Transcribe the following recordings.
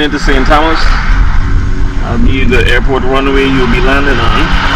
going into St. Thomas. I'll give you the airport runway you'll be landing on.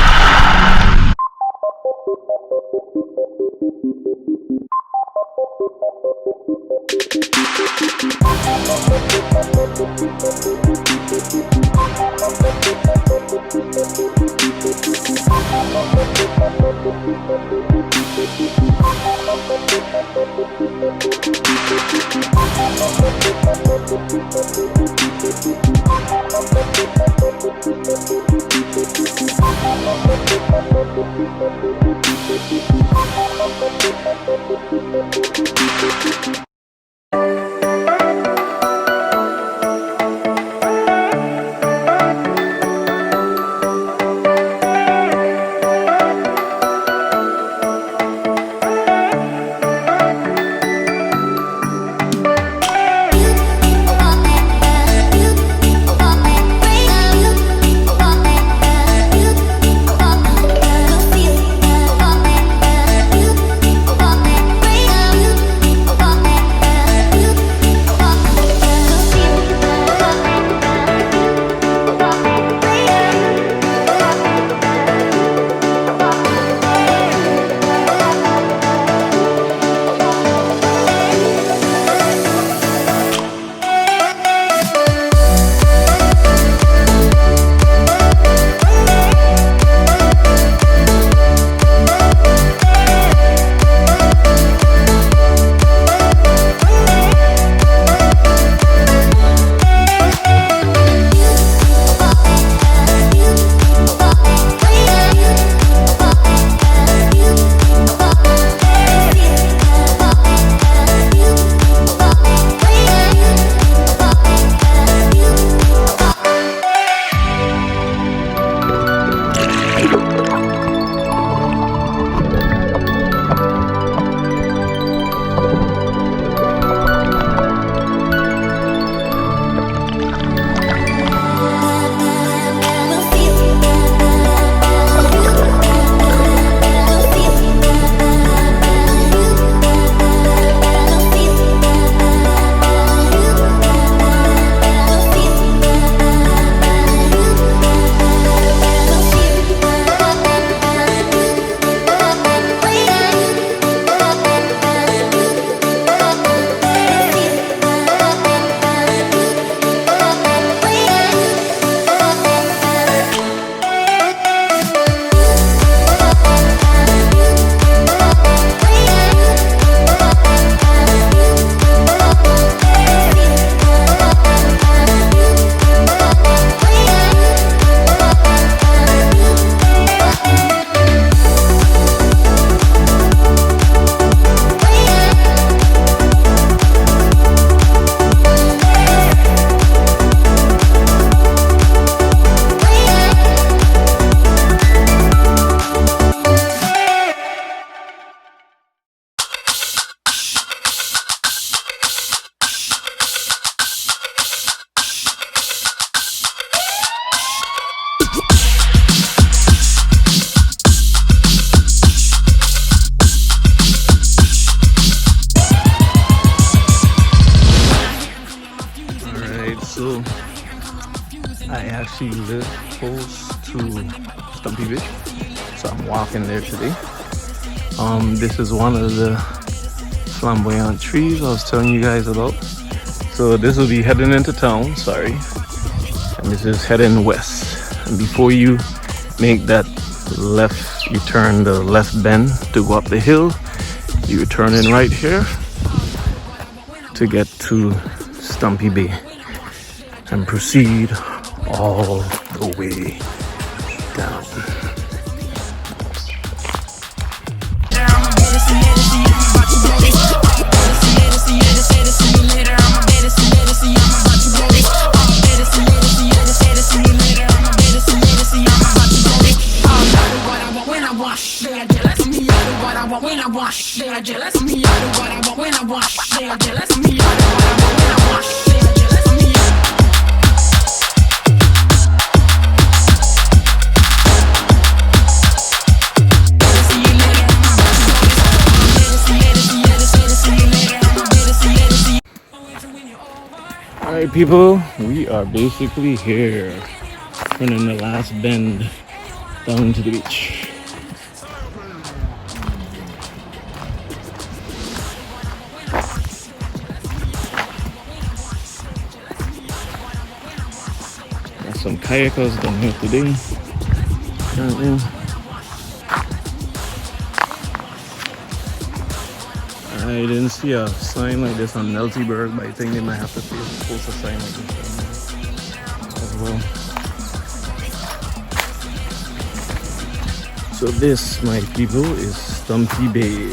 So I actually live close to Stumpy Beach, so I'm walking there today. This is one of the flamboyant trees I was telling you guys about. So this will be heading into town, sorry, and this is heading west. And before you make that left, you turn the left bend to go up the hill. You turn in right here to get to Stumpy Bay and proceed all the way down. Alright people, we are basically here, running the last bend down to the beach. Got some kayakers down here today. I didn't see a sign like this on Nelsieburg, but I think they might have to post a sign like this as well. So this, my people, is Stumpy Bay.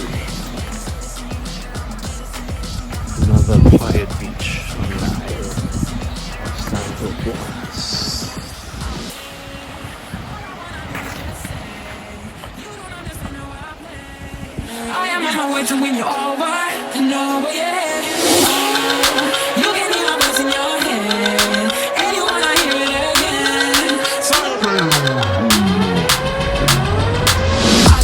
Another quiet beach on the island of Santo Tomas. I am on my way to win you over and over, yeah. You can hear my voice in your head, and you wanna hear it again. So I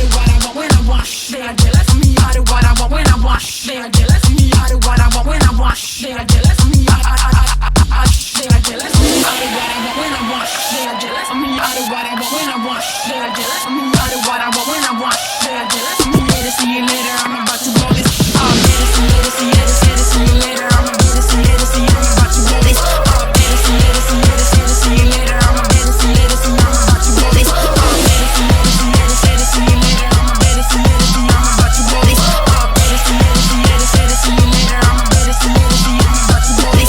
do what I want when I want. They are jealous of me. I do what I want when I want. They are jealous of me. I do what I want when I want. They are jealous of me. They are jealous of me. I do what I want when I want. They are jealous of me. I do what I want when I want. They are jealous of me. I do what I want when I want. They are jealous of me. See you later, I'm about to blow this. Oh, see you later, see you later. I'm about to see you, I'm about to blow this. Oh, see you later, see you later. I'm about to see you, I'm about to blow this. Oh, see you later, see you later. I'm about to see you, I'm about to blow this. Oh, see you later, I'm about to see you, I'm about to blow this.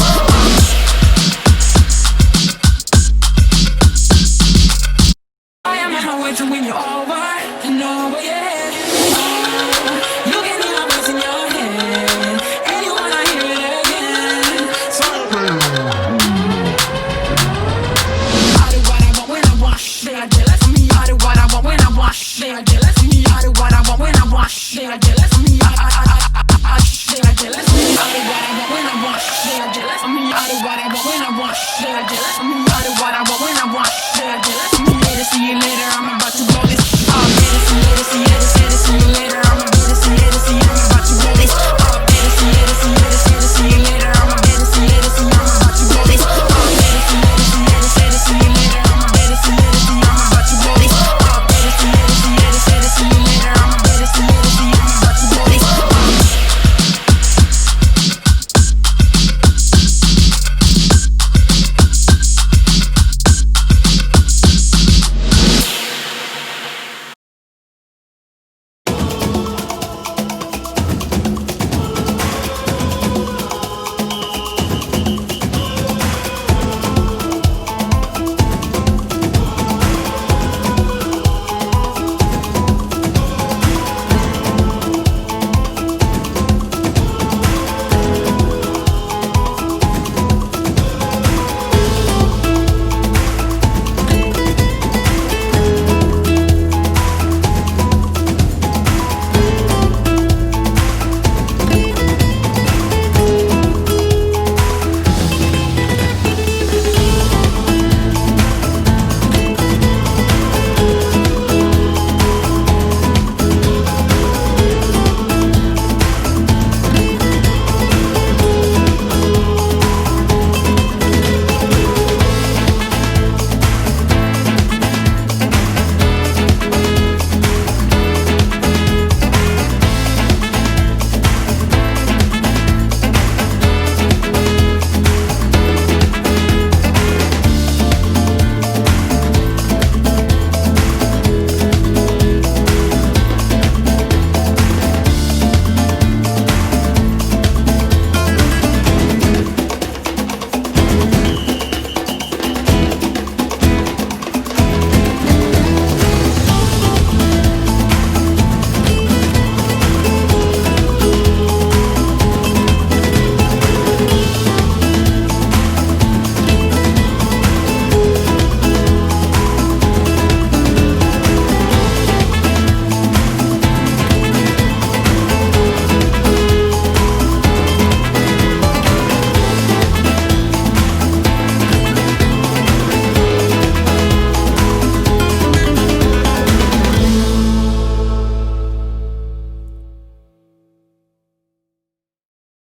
I am on my way to win you over and over, yeah. They are jealous of me. I do what I want when I want. They are jealous of me. They are jealous of me. I do what I want when I want. They are jealous of me. I do what I want when I want. They are jealous of me. I do what I want when I want. They are jealous of me. Later, see you later. I'm about to